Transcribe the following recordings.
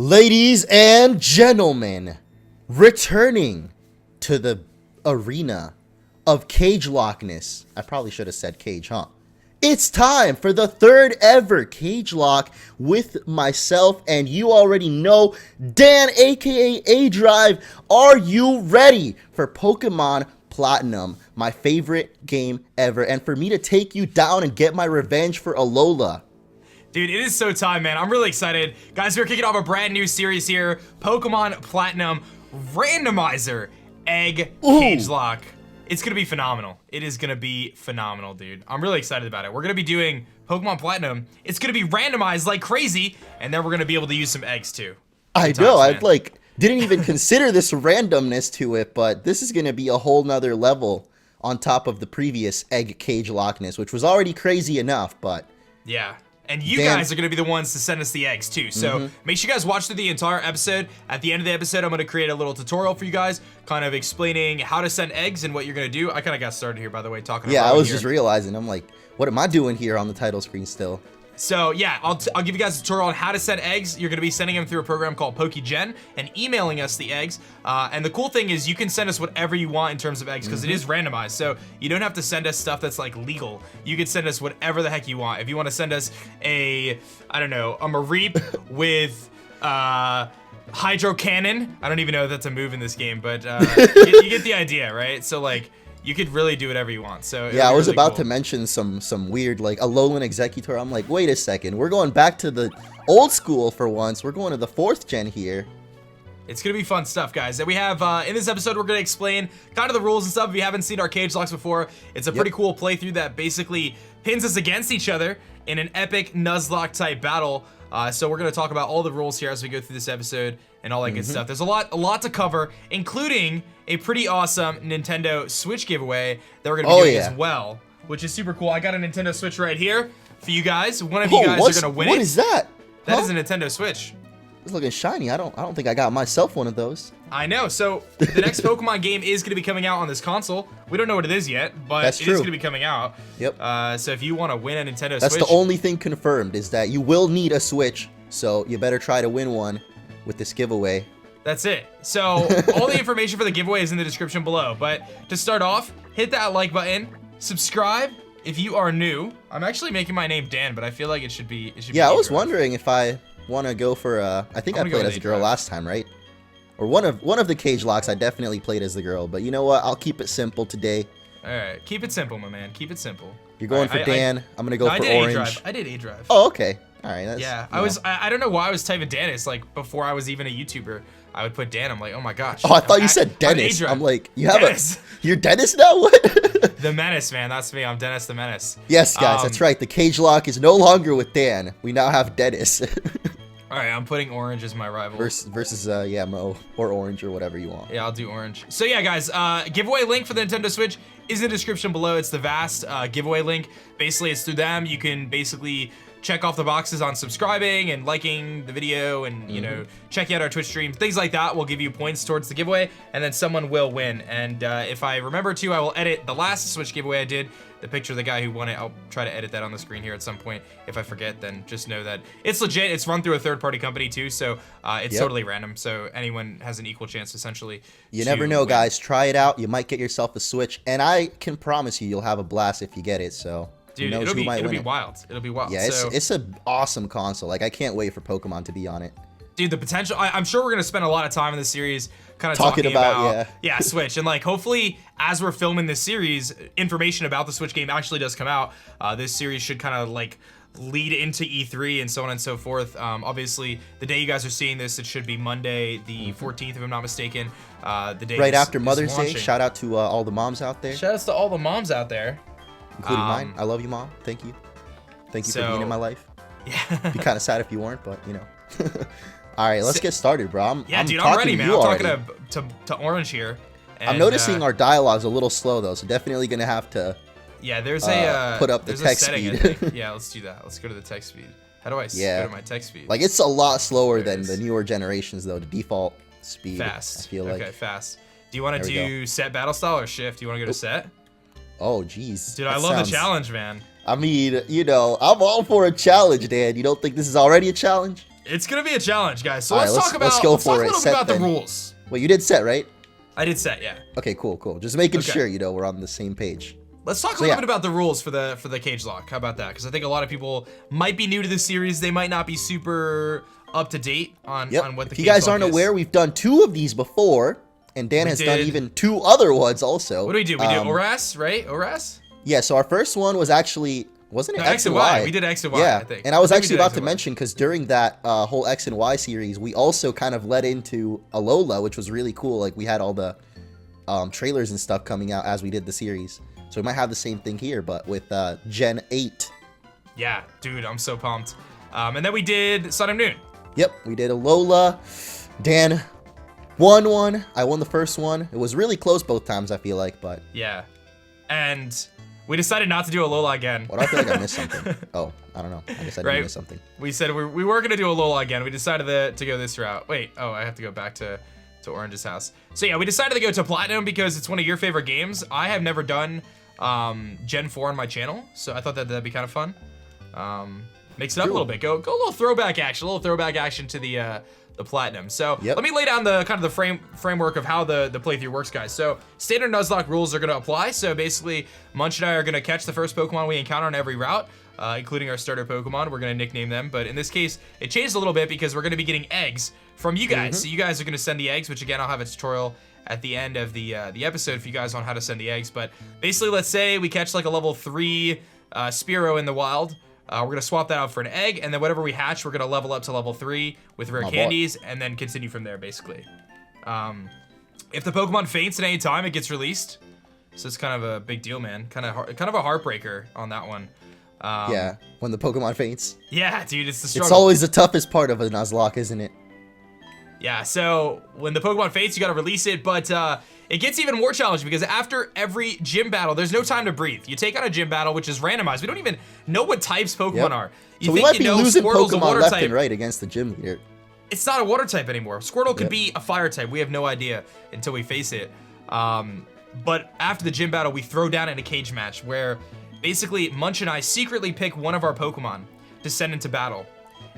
Ladies and gentlemen, returning to the arena of CageLockeness. I probably should have said cage, huh? It's time for the third ever CageLocke with myself, and you already know, Dan, aka aDrive. Are you ready for Pokemon Platinum, my favorite game ever, and for me to take you down and get my revenge for Alola? Dude, it is so time, man. I'm really excited. Guys, we're kicking off a brand new series here. Pokemon Platinum Randomizer EggCageLocke. It's gonna be phenomenal. It is gonna be phenomenal, dude. I'm really excited about it. We're gonna be doing Pokemon Platinum. It's gonna be randomized like crazy, and then we're gonna be able to use some eggs too. I know, I didn't even consider this randomness to it, but this is gonna be a whole nother level on top of the previous EggCageLockeness, which was already crazy enough, but... yeah. And you guys are going to be the ones to send us the eggs too. So make sure you guys watch through the entire episode. At the end of the episode, I'm going to create a little tutorial for you guys, kind of explaining how to send eggs and what you're going to do. I kind of got started here, by the way, talking about I was just realizing, I'm like, what am I doing here on the title screen still? So yeah, I'll give you guys a tutorial on how to send eggs. You're gonna be sending them through a program called PokeGen and emailing us the eggs. And the cool thing is you can send us whatever you want in terms of eggs because it is randomized. So you don't have to send us stuff that's like legal. You can send us whatever the heck you want. If you want to send us a Mareep with Hydro Cannon. I don't even know if that's a move in this game, but you get the idea, right? So like, you could really do whatever you want. So yeah, I was really about cool to mention some weird like Alolan Executor. I'm like, wait a second, we're going back to the old school for once. We're going to the 4th gen here. It's gonna be fun stuff, guys. That we have in this episode, we're gonna explain kind of the rules and stuff. If you haven't seen our CageLocks before, it's a pretty cool playthrough that basically pins us against each other in an epic Nuzlocke type battle. So we're gonna talk about all the rules here as we go through this episode and all that good stuff. There's a lot to cover, including a pretty awesome Nintendo Switch giveaway that we're gonna be doing as well, which is super cool. I got a Nintendo Switch right here for you guys. One of you guys are gonna win it. What is that? That is a Nintendo Switch. It's looking shiny. I don't think I got myself one of those. I know. So the next Pokemon game is going to be coming out on this console. We don't know what it is yet, but it is going to be coming out. Yep. So if you want to win a Nintendo Switch, that's the only thing confirmed is that you will need a Switch. So you better try to win one with this giveaway. That's it. So all the information for the giveaway is in the description below. But to start off, hit that like button, subscribe if you are new. I'm actually making my name Dan, but I feel like it should be. Yeah, I was wondering if I want to go for I think I played as a girl last time, right? Or one of the CageLocks I definitely played as the girl, but you know what? I'll keep it simple today. All right, keep it simple, my man. Keep it simple. You're going for Dan. I'm gonna go for Orange. I did aDrive. Oh, okay. All right. That's, yeah, I don't know why I was typing Dennis. Like before I was even a YouTuber, I would put Dan. I'm like, oh my gosh. Oh, I thought you said Dennis. I'm like, you have you're Dennis now? What? The Menace, man. That's me. I'm Dennis the Menace. Yes, guys, that's right. The CageLocke is no longer with Dan. We now have Dennis. All right, I'm putting Orange as my rival. Versus Mo or Orange or whatever you want. Yeah, I'll do Orange. So yeah, guys, giveaway link for the Nintendo Switch is in the description below. It's the Vast giveaway link. Basically, it's through them. You can basically check off the boxes on subscribing and liking the video and, you know, checking out our Twitch stream. Things like that will give you points towards the giveaway, and then someone will win. And if I remember to, I will edit the last Switch giveaway I did. The picture of the guy who won it, I'll try to edit that on the screen here at some point. If I forget, then just know that it's legit. It's run through a third-party company too, so it's totally random. So anyone has an equal chance, essentially. You never know, guys. Try it out. You might get yourself a Switch, and I can promise you'll have a blast if you get it. So dude, it'll be wild. It'll be wild. Yeah, it's an awesome console. Like, I can't wait for Pokemon to be on it. Dude, the potential. I'm sure we're gonna spend a lot of time in this series kind of talking about Switch, and like hopefully as we're filming this series, information about the Switch game actually does come out. This series should kind of like lead into E3 and so on and so forth. Obviously, the day you guys are seeing this, it should be Monday, the 14th, if I'm not mistaken. The day right after Mother's Day. Shout out to all the moms out there. Shout outs to all the moms out there, including mine. I love you, Mom. Thank you. Thank you for being in my life. Yeah. Be kind of sad if you weren't, but you know. All right, let's get started, bro. I'm ready, man. I'm talking to Orange here. And, I'm noticing our dialogue's a little slow though, so definitely gonna have to. Yeah, there's put up the text speed. Yeah, let's do that. Let's go to the text speed. How do I go to my text speed? Like it's a lot slower than the newer generations though. The default speed. Fast. I feel like. Okay, fast. Do you want to do set battle style or shift? Do you want to go to set? Oh, jeez. Dude, I love the challenge, man. I mean, you know, I'm all for a challenge, Dan. You don't think this is already a challenge? It's gonna be a challenge, guys. So All right, let's talk let's go let's talk for a it. little Set bit about the then. rules. Wait, you did set, right? I did set, yeah. Okay, cool. Just making Okay. sure, you know, we're on the same page. Let's talk a little bit about the rules for the CageLocke. How about that? Because I think a lot of people might be new to this series. They might not be super up to date on what the If you guys aren't is. aware, we've done 2 of these before, and Dan has done did. even 2 other ones also. What do? We did ORAS, right? ORAS? Yeah, so our first one was actually, wasn't it No, X and Y. We did X and Y, Yeah, I think. and I was I think we actually did about X to and Y. mention, because during that whole X and Y series, we also kind of led into Alola, which was really cool. Like, we had all the trailers and stuff coming out as we did the series. So we might have the same thing here, but with Gen 8. Yeah, dude, I'm so pumped. And then we did Sun and Moon. Yep, we did Alola. Dan won one. I won the first one. It was really close both times, I feel like, but... Yeah. And we decided not to do Alola again. What, I feel like I missed something. Oh, I don't know. I guess I did miss something. We said we were going to do Alola again. We decided to go this route. Wait, I have to go back to Orange's house. So yeah, we decided to go to Platinum because it's one of your favorite games. I have never done Gen 4 on my channel, so I thought that'd be kind of fun. Mix it up a little bit. Go a little throwback action to the Platinum. So let me lay down the kind of the framework of how the playthrough works, guys. So standard Nuzlocke rules are going to apply. So basically, Munch and I are going to catch the first Pokemon we encounter on every route, including our starter Pokemon. We're going to nickname them, but in this case, it changed a little bit because we're going to be getting eggs from you guys. So you guys are going to send the eggs, which again, I'll have a tutorial at the end of the episode if you guys on how to send the eggs. But basically, let's say we catch like a level 3 Spearow in the wild. We're gonna swap that out for an egg, and then whatever we hatch, we're gonna level up to level 3 with rare candies, and then continue from there, basically. If the Pokemon faints at any time, it gets released. So it's kind of a big deal, man. Kind of a heartbreaker on that one. Yeah, when the Pokemon faints. Yeah, dude, it's the struggle. It's always the toughest part of a Nuzlocke, isn't it? Yeah, so when the Pokemon faints, you gotta release it, but it gets even more challenging because after every gym battle, there's no time to breathe. You take on a gym battle, which is randomized. We don't even know what types Pokemon are. So we might be losing Pokemon left and right against the gym leader. It's not a water type anymore. Squirtle could be a fire type. We have no idea until we face it. But after the gym battle, we throw down in a cage match where basically Munch and I secretly pick one of our Pokemon to send into battle.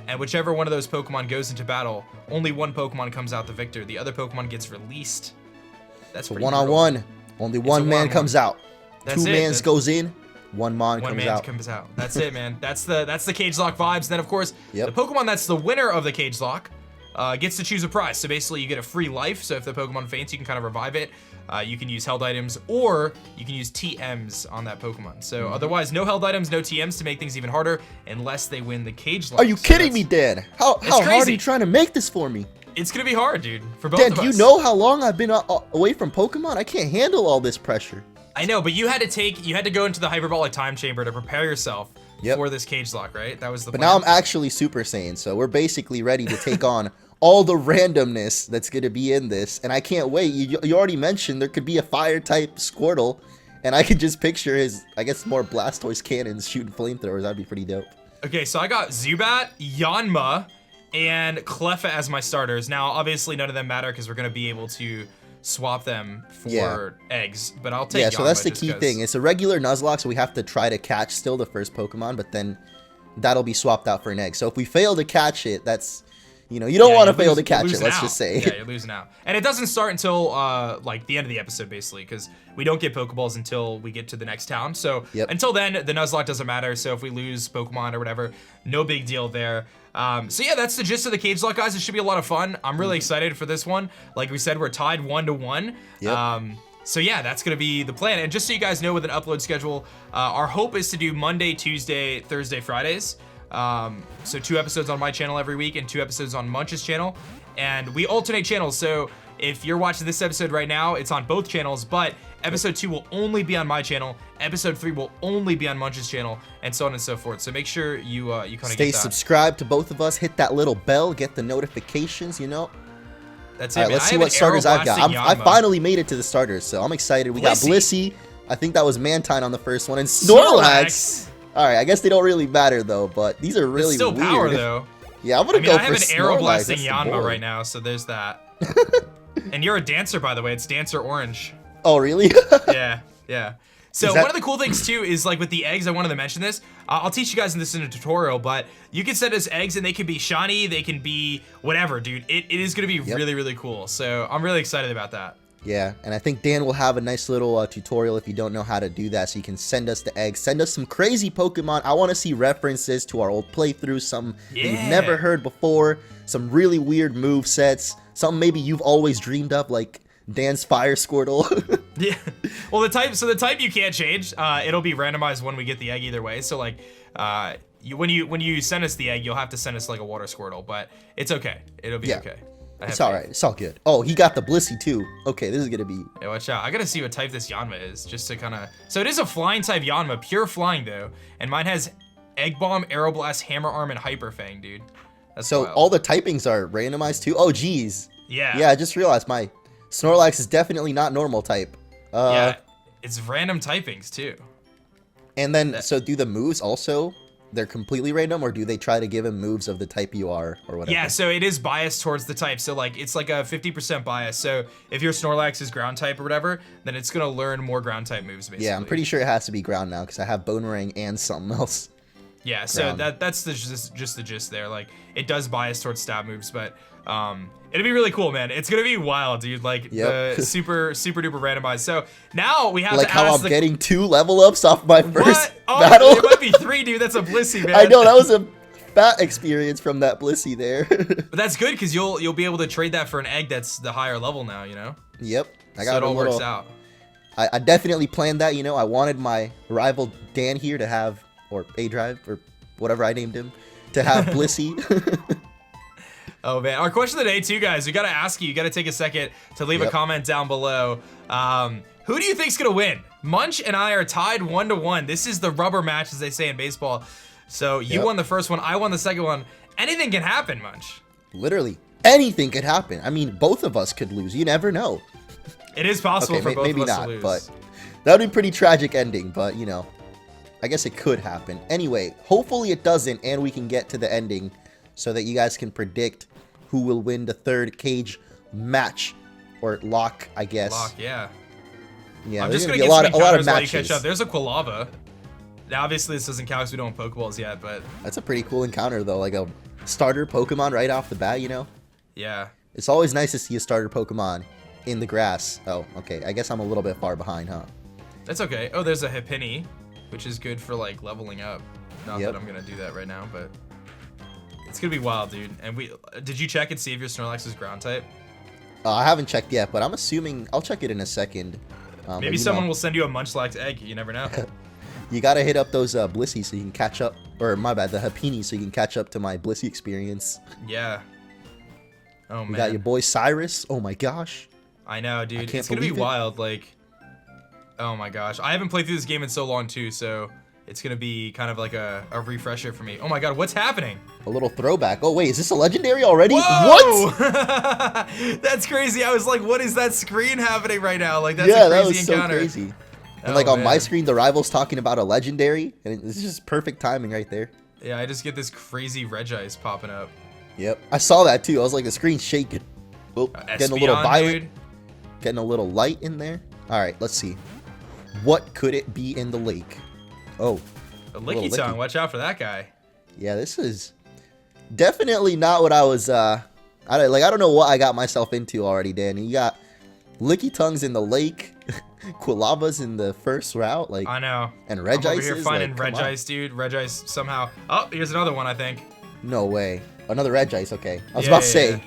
And whichever one of those Pokemon goes into battle, only one Pokemon comes out the victor. The other Pokemon gets released. That's so one-on-one. Only one man comes out. Two mans goes in. One man comes out. That's it, man. That's the CageLocke vibes. And then of course, the Pokemon that's the winner of the CageLocke gets to choose a prize. So basically, you get a free life. So if the Pokemon faints, you can kind of revive it. You can use held items, or you can use TMs on that Pokemon. So otherwise, no held items, no TMs to make things even harder, unless they win the CageLocke. Are you kidding me, Dan? How hard are you trying to make this for me? It's gonna be hard, dude, for both Dan, of us. do you know how long I've been away from Pokemon? I can't handle all this pressure. I know, but you had to go into the hyperbolic time chamber to prepare yourself for this CageLocke, right? That was the plan. But now I'm actually Super Saiyan, so we're basically ready to take on all the randomness that's going to be in this, and I can't wait. You already mentioned there could be a fire-type Squirtle, and I could just picture his, I guess, more Blastoise cannons shooting flamethrowers. That'd be pretty dope. Okay, so I got Zubat, Yanma, and Cleffa as my starters. Now, obviously, none of them matter because we're going to be able to swap them for eggs, but I'll take Yanma. So that's the key thing. It's a regular Nuzlocke, so we have to try to catch still the first Pokemon, but then that'll be swapped out for an egg. So if we fail to catch it, that's... You know, you don't want to fail to catch it, let's just say. Yeah, you're losing out. And it doesn't start until, like, the end of the episode, basically, because we don't get Pokeballs until we get to the next town. So until then, the Nuzlocke doesn't matter. So if we lose Pokemon or whatever, no big deal there. So yeah, that's the gist of the CageLocke, guys. It should be a lot of fun. I'm really excited for this one. Like we said, we're tied 1-1. So yeah, that's going to be the plan. And just so you guys know with an upload schedule, our hope is to do Monday, Tuesday, Thursday, Fridays. So 2 episodes on my channel every week and 2 episodes on Munch's channel, and we alternate channels. So if you're watching this episode right now, it's on both channels, but episode 2 will only be on my channel, episode 3 will only be on Munch's channel, and so on and so forth. So make sure you kind of get that. Stay subscribed to both of us, hit that little bell, get the notifications, you know. That's it, man. Let's see what starters I've got. I finally made it to the starters, so I'm excited. We got Blissey. I think that was Mantine on the first one, and Snorlax. All right, I guess they don't really matter though, but these are really still weird. Power though. Yeah, I'm gonna go for I have an Aero Blasting Snorlax. Yanma right now, so there's that. And you're a dancer, by the way. It's Dancer Orange. Oh, really? Yeah. So one of the cool things too is like with the eggs, I wanted to mention this. I'll teach you guys this in a tutorial, but you can send us eggs and they can be shiny, they can be whatever, dude. It is gonna be really, really cool. So I'm really excited about that. Yeah, and I think Dan will have a nice little tutorial if you don't know how to do that, so you can send us the eggs. Send us some crazy Pokemon. I want to see references to our old playthroughs, some that you've never heard before, some really weird move sets, something maybe you've always dreamed up, like Dan's Fire Squirtle. Yeah. Well, the type you can't change. It'll be randomized when we get the egg either way. So like, when you send us the egg, you'll have to send us like a Water Squirtle, but it's okay. It'll be okay. It's all right. It's all good. Oh, he got the Blissey too. Okay, this is gonna be. Yeah, watch out. I gotta see what type this Yanma is, just to kind of. So it is a flying type Yanma, pure flying though, and mine has Egg Bomb, Aeroblast, Hammer Arm, and Hyper Fang, dude. That's so wild. All the typings are randomized too. Oh, geez. Yeah. Yeah, I just realized my Snorlax is definitely not normal type. Yeah, it's random typings too. And then, so do the moves also? They're completely random, or do they try to give him moves of the type you are, or whatever? Yeah, so it is biased towards the type. So like, it's like a 50% bias. So if your Snorlax is ground type or whatever, then it's gonna learn more ground type moves, basically. Yeah, I'm pretty sure it has to be ground now, because I have Boomerang and something else. Yeah, so that's just the gist there. Like, it does bias towards stab moves, but it'll be really cool, man. It's gonna be wild, dude. Like the super duper randomized. So now we have like to how ask I'm getting 2 level ups off my first Oh, battle. It might be 3, dude. That's a Blissey, man. I know, that was a fat experience from that Blissey there. But that's good because you'll be able to trade that for an egg that's the higher level now. You know. Yep. I got so it all works out. I definitely planned that. You know, I wanted my rival Dan here to have, or aDrive, or whatever I named him, to have Blissey. Oh man, our question of the day too, guys. We gotta ask you. You gotta take a second to leave a comment down below. Who do you think's gonna win? Munch and I are tied 1-1. This is the rubber match, as they say in baseball. So you won the first one, I won the second one. Anything can happen, Munch. Literally anything could happen. I mean, both of us could lose. You never know. It is possible for both of us to lose. But that would be a pretty tragic ending. But you know, I guess it could happen. Anyway, hopefully it doesn't, and we can get to the ending so that you guys can predict who will win the third cage match, or lock, I guess. Lock, yeah. Yeah, I'm just gonna be get a lot some of encounters while you matches. catch up. There's a Quilava. Now, obviously, this doesn't count because we don't have Pokeballs yet, but That's a pretty cool encounter, though. Like a starter Pokemon right off the bat, you know? yeah. It's always nice to see a starter Pokemon in the grass. Oh, okay. I guess I'm a little bit far behind, huh? That's okay. Oh, there's a Hippini, which is good for like leveling up. Not Yep. that I'm gonna do that right now, but it's gonna be wild, dude. And did you check and see if your Snorlax is ground type? I haven't checked yet, but I'm assuming I'll check it in a second. Maybe someone will send you a Munchlax egg. You never know. You gotta hit up those Blissey so you can catch up, or my bad, the Hippini, so you can catch up to my Blissey experience. Yeah. Oh man. We got your boy Cyrus. Oh my gosh. I know, dude. can't It's gonna be believe it. wild. Like, oh my gosh. I haven't played through this game in so long too, so it's gonna be kind of like a refresher for me. Oh my god, what's happening? A little throwback. Oh wait, is this a legendary already? Whoa! What? That's crazy. I was like, what is that screen happening right now? Like, that's Yeah, a that crazy was encounter. so crazy. And Oh, like on my man. screen, the rival's talking about a legendary, and it's just perfect timing right there. Yeah, I just get this crazy Regice popping up. Yep, I saw that too. I was like, the screen's shaking. Oh, getting a little Espeon, violet, dude. getting a little light in there. All right, let's see. What could it be in the lake? Oh, A little Licky Tongue. Licky. Watch out for that guy. yeah, this is definitely not what I was. I don't know what I got myself into already, Danny. You got Licky Tongues in the lake, Quilavas in the first route, like, I know. and I'm over Regice here is finding like, come on. Regice, dude. Regice somehow. Oh, here's another one, I think. No way. Another Regice, okay. I was Yeah, about to yeah, say. yeah.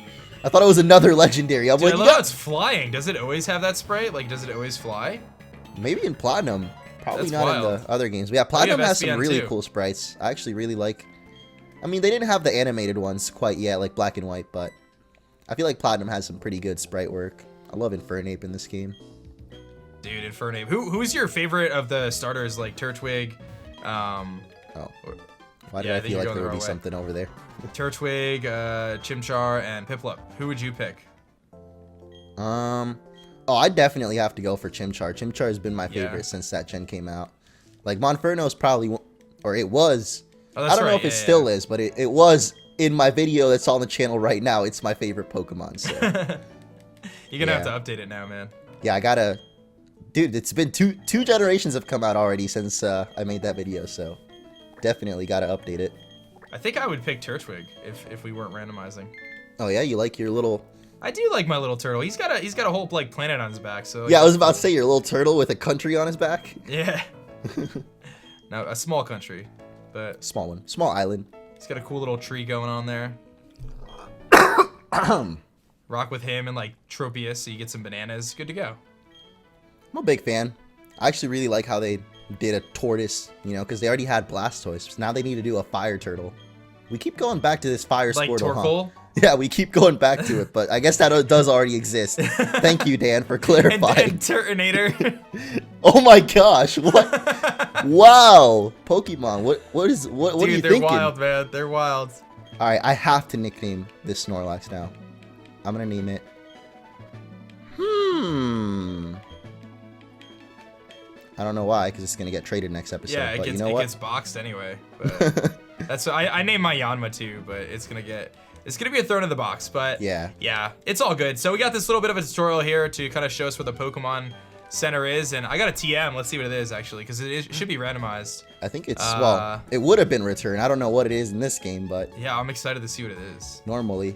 I thought it was another legendary. I'm Dude, I like, love yeah. how it's flying. Does it always have that spray? Like, does it always fly? Maybe in Platinum. Probably That's not in wild. the other games. But yeah, Platinum have has some SPN really too. cool sprites. I actually really like. I mean, they didn't have the animated ones quite yet, like Black and White, but I feel like Platinum has some pretty good sprite work. I love Infernape in this game. Dude, Infernape. Who's your favorite of the starters? Like Turtwig, Oh. Why did Yeah, I I think feel you're like going there the would wrong be way. something over there? Turtwig, Chimchar, and Piplup. Who would you pick? Oh, I definitely have to go for Chimchar. Chimchar has been my Yeah. favorite since that gen came out. Like, Monferno's probably, or it was. Oh, I that's don't know right, if it yeah, still is, but it was in my video that's on the channel right now. It's my favorite Pokemon. So You're gonna have Yeah. to update it now, man. yeah, I gotta Dude, it's been two generations have come out already since I made that video, so definitely gotta update it. I think I would pick Turtwig if we weren't randomizing. Oh yeah, you like your little... I do like my little turtle. He's got a whole like planet on his back. So yeah, I was about to say your little turtle with a country on his back. Yeah. No, a small country, but small one, small island. He's got a cool little tree going on there. Rock with him and like Tropius, so you get some bananas. Good to go. I'm a big fan. I actually really like how they did a tortoise, you know, because they already had Blastoise. So now they need to do a fire turtle. We keep going back to this fire like Squirtle, Torkoal? Huh? Yeah, we keep going back to it, but I guess that does already exist. Thank you, Dan, for clarifying. And Turtonator. Oh my gosh! What? Wow, Pokemon. What are you Dude, they're thinking? wild, man. They're wild. All right, I have to nickname this Snorlax now. I'm gonna name it. I don't know why, because it's gonna get traded next episode. Yeah, but it you know what? gets boxed anyway. But that's I named my Yanma too, but it's gonna be a thrown in the box. But yeah, it's all good. So we got this little bit of a tutorial here to kind of show us where the Pokemon Center is, and I got a TM. Let's see what it is actually, because it should be randomized. I think it's well, it would have been return. I don't know what it is in this game, but yeah, I'm excited to see what it is. Normally,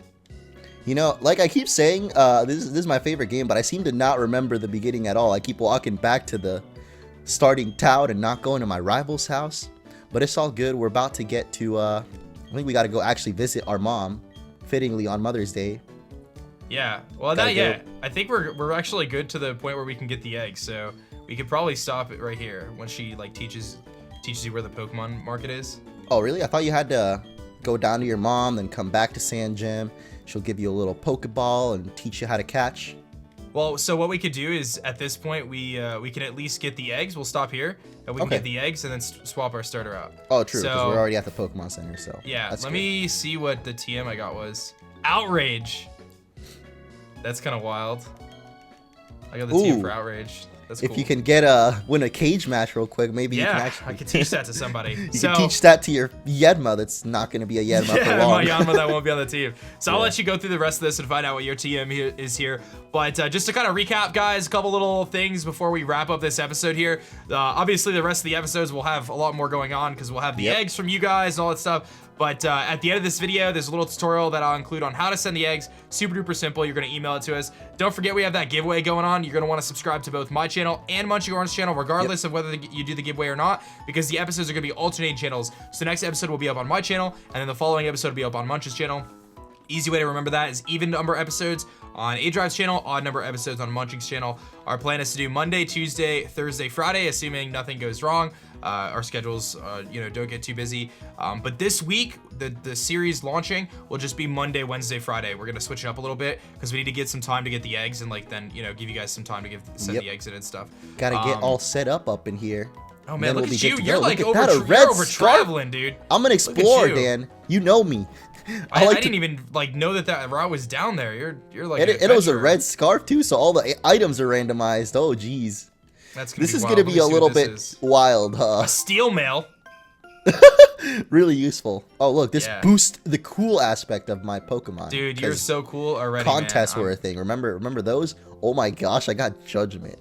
you know, like I keep saying, this is my favorite game, but I seem to not remember the beginning at all. I keep walking back to the starting town and not going to my rival's house, but it's all good. We're about to get to I think we got to go actually visit our mom, fittingly on Mother's Day. Yeah, well, not yet. I think we're actually good to the point where we can get the eggs, so we could probably stop it right here when she like teaches you where the Pokemon market is. Oh really? I thought you had to go down to your mom, then come back to Sand Gym. She'll give you a little Pokeball and teach you how to catch. Well, so what we could do is, at this point, we can at least get the eggs. We'll stop here, and we can get the eggs, and then swap our starter out. Oh, true, because we're already at the Pokemon Center, so yeah. Let me see what the TM I got was. Outrage. That's kind of wild. I got the TM for Outrage. That's cool. If you can win a cage match real quick, maybe you can actually... I could teach that to somebody. You can teach that to your Yedma that's not going to be a Yedma for long. My Yanma that won't be on the team. So I'll let you go through the rest of this and find out what your TM is here. But just to kind of recap, guys, a couple little things before we wrap up this episode here. Obviously, the rest of the episodes will have a lot more going on because we'll have the eggs from you guys and all that stuff. But at the end of this video, there's a little tutorial that I'll include on how to send the eggs. Super duper simple. You're going to email it to us. Don't forget we have that giveaway going on. You're going to want to subscribe to both my channel and MunchingOrange channel, regardless of whether you do the giveaway or not, because the episodes are going to be alternating channels. So the next episode will be up on my channel, and then the following episode will be up on Munch's channel. Easy way to remember that is even number episodes on aDrive's channel, odd number episodes on Munching's channel. Our plan is to do Monday, Tuesday, Thursday, Friday, assuming nothing goes wrong. Our schedules, don't get too busy. But this week, the series launching will just be Monday, Wednesday, Friday. We're gonna switch it up a little bit because we need to get some time to get the eggs and then give you guys some time to send the eggs in and stuff. Gotta get all set up in here. Oh man, look at you! You're like over traveling, dude. I'm an explorer, Dan. You know me. I didn't even know that route was down there. You're like it was a red scarf too, so all the items are randomized. Oh geez. This is gonna be a little bit wild, huh? A steel mail. Really useful. Oh look, this boosts the cool aspect of my Pokemon. Dude, you're so cool already. Contests were a thing. Remember those? Oh my gosh, I got Judgment.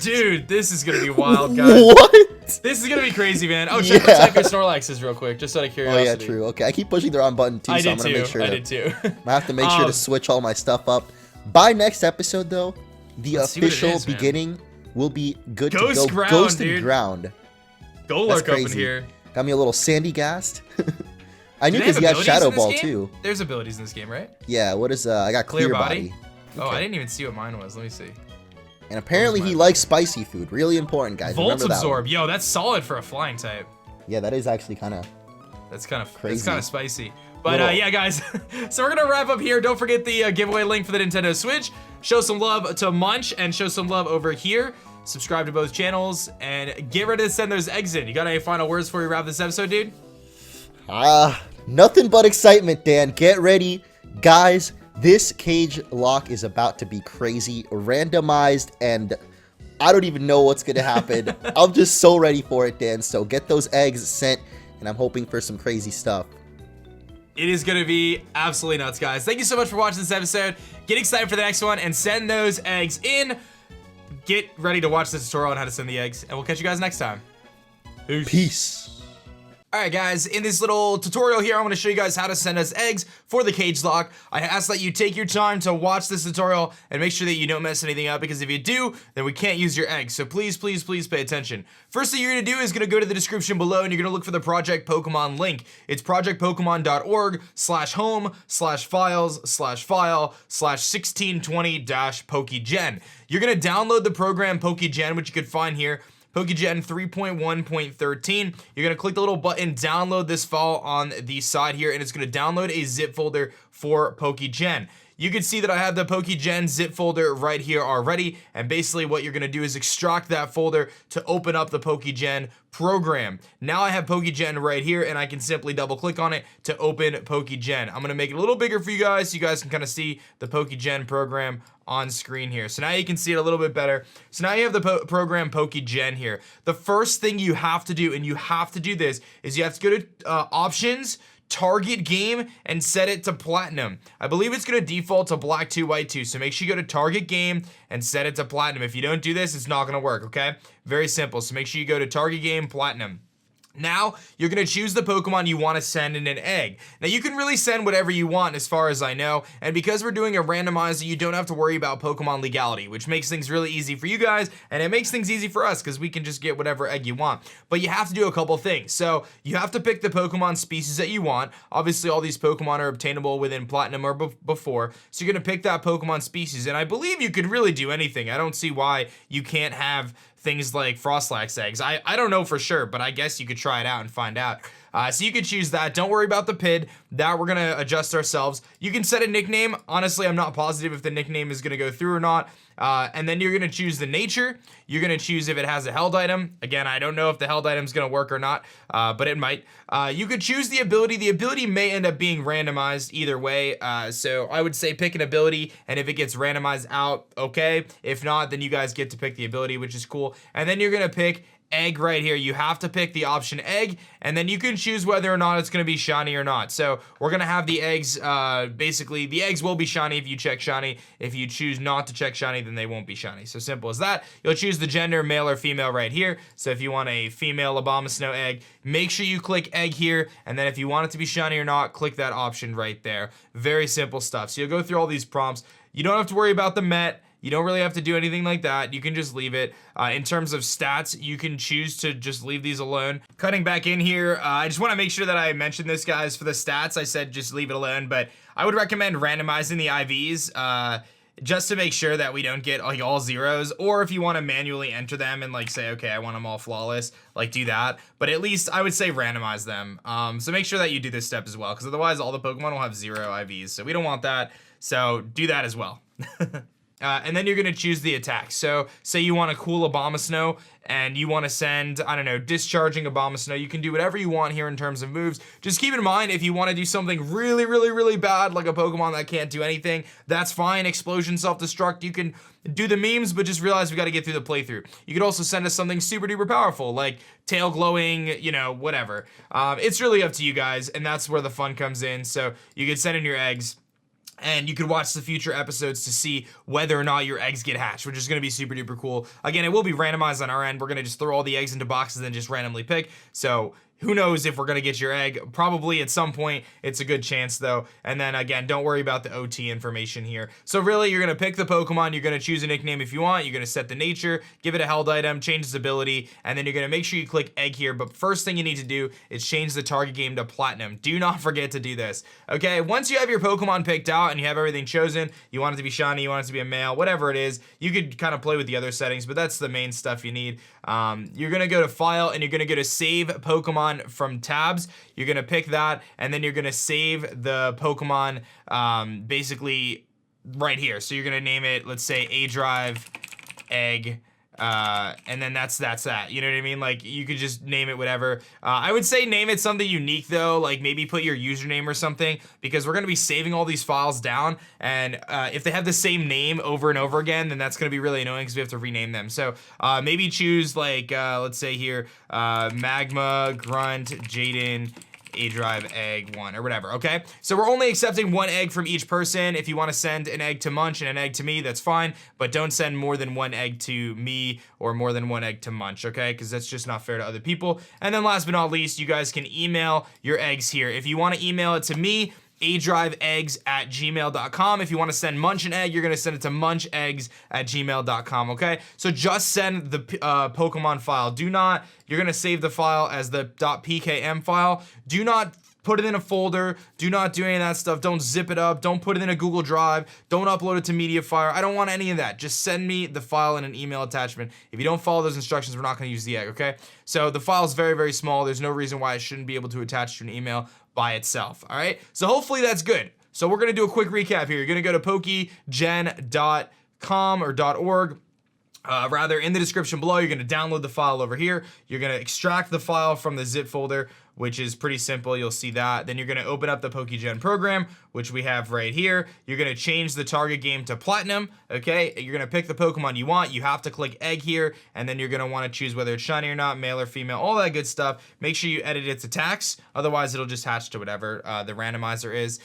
Dude, this is gonna be wild, guys. What? This is gonna be crazy, man. Oh, check what type your Snorlax is real quick, just out of curiosity. Oh yeah, true. Okay, I keep pushing the wrong button too, so I'm gonna make sure. I did too. I have to make sure to switch all my stuff up. By next episode, though, the official beginning will be good to go. Ghosted Ground. Golurk up in here. Got me a little Sandy Gast. I knew because he has Shadow Ball too. There's abilities in this game, right? Yeah. What is? I got Clear Body. Oh, I didn't even see what mine was. Let me see. And apparently he likes spicy food. Really important, guys. Volt Absorb. Yo, that's solid for a flying type. Yeah, that is actually kind of... That's kind of crazy. It's kind of spicy. But yeah, guys. So we're going to wrap up here. Don't forget the giveaway link for the Nintendo Switch. Show some love to Munch and show some love over here. Subscribe to both channels and get ready to send those eggs in. You got any final words before we wrap this episode, dude? Nothing but excitement, Dan. Get ready. Guys, this cage lock is about to be crazy, randomized, and I don't even know what's going to happen. I'm just so ready for it, Dan. So get those eggs sent, and I'm hoping for some crazy stuff. It is going to be absolutely nuts, guys. Thank you so much for watching this episode. Get excited for the next one and send those eggs in. get ready to watch the tutorial on how to send the eggs, and we'll catch you guys next time. Peace. Alright guys, in this little tutorial here, I'm going to show you guys how to send us eggs for the CageLocke. I ask that you take your time to watch this tutorial and make sure that you don't mess anything up, because if you do, then we can't use your eggs. So please, please, please pay attention. First thing you're going to do is going to go to the description below and you're going to look for the Project Pokemon link. It's projectpokemon.org/home/file/1620-Pokegen. You're going to download the program Pokegen, which you can find here. Pokegen 3.1.13. You're going to click the little button, download this file on the side here, and it's going to download a zip folder for Pokegen. You can see that I have the Pokegen zip folder right here already, and basically what you're going to do is extract that folder to open up the Pokegen program. Now I have Pokegen right here, and I can simply double click on it to open Pokegen. I'm going to make it a little bigger for you guys so you guys can kind of see the Pokegen program on screen here. So now you can see it a little bit better. So now you have the program Pokegen here. The first thing you have to do, and you have to do this, is you have to go to options, target game, and set it to platinum. I believe it's going to default to black 2 white 2, so make sure you go to target game and set it to platinum. If you don't do this, it's not going to work, okay? Very simple. So make sure you go to target game, platinum. Now, you're going to choose the Pokemon you want to send in an egg. Now, you can really send whatever you want as far as I know, and because we're doing a randomizer, you don't have to worry about Pokemon legality, which makes things really easy for you guys, and it makes things easy for us because we can just get whatever egg you want. But you have to do a couple things. So, you have to pick the Pokemon species that you want. Obviously, all these Pokemon are obtainable within Platinum or before, so you're going to pick that Pokemon species, and I believe you could really do anything. I don't see why you can't have things like Frostlax eggs. I don't know for sure, but I guess you could try it out and find out. So you could choose that. Don't worry about the PID. That we're going to adjust ourselves. You can set a nickname. Honestly, I'm not positive if the nickname is going to go through or not. And then you're going to choose the nature. You're going to choose if it has a held item. Again, I don't know if the held item is going to work or not, but it might. You could choose the ability. The ability may end up being randomized either way. So I would say pick an ability, and if it gets randomized out, okay. If not, then you guys get to pick the ability, which is cool. And then you're going to pick egg right here. You have to pick the option egg, and then you can choose whether or not it's going to be shiny or not. So we're going to have the eggs, basically the eggs will be shiny if you check shiny. If you choose not to check shiny, then they won't be shiny. So simple as that. You'll choose the gender, male or female right here. So if you want a female Abomasnow egg, make sure you click egg here, and then if you want it to be shiny or not, click that option right there. Very simple stuff. So you'll go through all these prompts. You don't have to worry about the met. You don't really have to do anything like that. You can just leave it. In terms of stats, you can choose to just leave these alone. Cutting back in here, I just want to make sure that I mention this, guys. For the stats, I said just leave it alone, but I would recommend randomizing the IVs just to make sure that we don't get like all zeros, or if you want to manually enter them and like say, okay, I want them all flawless, like do that. But at least I would say randomize them. So make sure that you do this step as well, because otherwise all the Pokemon will have 0 IVs. So we don't want that. So do that as well. And then you're going to choose the attack. So say you want a cool Abomasnow and you want to send, I don't know, discharging Abomasnow. You can do whatever you want here in terms of moves. Just keep in mind, if you want to do something really, really, really bad, like a Pokemon that can't do anything, that's fine. Explosion, self-destruct, you can do the memes, but just realize we got to get through the playthrough. You could also send us something super duper powerful, like tail glowing, you know, whatever. It's really up to you guys, and that's where the fun comes in. So you could send in your eggs, and you could watch the future episodes to see whether or not your eggs get hatched, which is going to be super duper cool. Again, it will be randomized on our end. We're going to just throw all the eggs into boxes and just randomly pick. So who knows if we're going to get your egg? Probably at some point. It's a good chance though. And then again, don't worry about the OT information here. So really, you're going to pick the Pokemon. You're going to choose a nickname if you want. You're going to set the nature, give it a held item, change its ability, and then you're going to make sure you click egg here. But first thing you need to do is change the target game to platinum. Do not forget to do this. Okay, once you have your Pokemon picked out and you have everything chosen, you want it to be shiny, you want it to be a male, whatever it is, you could kind of play with the other settings, but that's the main stuff you need. You're going to go to File, and you're going to go to Save Pokemon from Tabs. You're going to pick that, and then you're going to save the Pokemon basically right here. So you're going to name it, let's say, aDriveEggs. And then that's that, you know what I mean? Like, you could just name it whatever. I would say name it something unique though, like maybe put your username or something, because we're gonna be saving all these files down, and if they have the same name over and over again, then that's gonna be really annoying because we have to rename them. So maybe choose like, let's say here, Magma, Grunt, Jaden, aDriveEgg1 or whatever, okay? So we're only accepting 1 egg from each person. If you want to send an egg to Munch and an egg to me, that's fine, but don't send more than 1 egg to me or more than 1 egg to Munch, okay? Because that's just not fair to other people. And then last but not least, you guys can email your eggs here. If you want to email it to me, aDriveEggs@gmail.com. If you want to send Munch an egg, you're going to send it to MunchEggs@gmail.com, okay? So just send the Pokemon file. You're going to save the file as the .pkm file. Do not put it in a folder. Do not do any of that stuff. Don't zip it up. Don't put it in a Google Drive. Don't upload it to MediaFire. I don't want any of that. Just send me the file in an email attachment. If you don't follow those instructions, we're not going to use the egg, okay? So the file is very, very small. There's no reason why I shouldn't be able to attach to an email by itself, all right? So hopefully that's good. So we're going to do a quick recap here. You're going to go to pokegen.com or .org. Rather, in the description below, you're going to download the file over here. You're going to extract the file from the zip folder, which is pretty simple. You'll see that. Then you're going to open up the Pokegen program, which we have right here. You're going to change the target game to Platinum, okay? You're going to pick the Pokemon you want. You have to click Egg here, and then you're going to want to choose whether it's shiny or not, male or female, all that good stuff. Make sure you edit its attacks. Otherwise, it'll just hatch to whatever the randomizer is.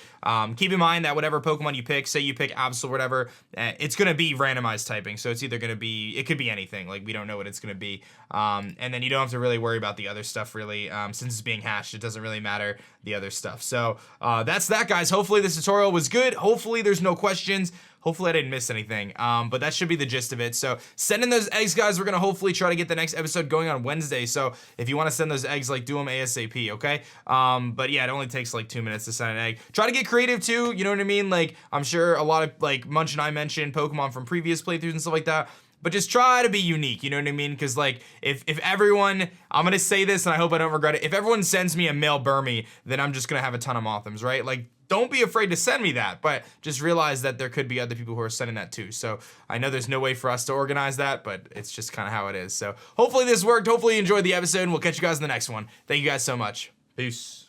Keep in mind that whatever Pokemon you pick, say you pick Absol or whatever, it's going to be randomized typing. So it's either going to be, it could be anything. Like, we don't know what it's going to be. And then you don't have to really worry about the other stuff, really. Since it's being hashed, it doesn't really matter the other stuff. So that's that, guys. Hopefully this tutorial was good. Hopefully there's no questions. Hopefully I didn't miss anything. But that should be the gist of it. So send in those eggs, guys. We're going to hopefully try to get the next episode going on Wednesday. So if you want to send those eggs, like, do them ASAP, okay? But yeah, it only takes like 2 minutes to send an egg. Try to get creative too, you know what I mean? Like, I'm sure a lot of, like, Munch and I mentioned Pokemon from previous playthroughs and stuff like that. But just try to be unique, you know what I mean? Because, like, if everyone, I'm going to say this and I hope I don't regret it, if everyone sends me a male Burmy, then I'm just going to have a ton of Mothams, right? Like, don't be afraid to send me that, but just realize that there could be other people who are sending that too. So I know there's no way for us to organize that, but it's just kind of how it is. So hopefully this worked. Hopefully you enjoyed the episode, and we'll catch you guys in the next one. Thank you guys so much. Peace.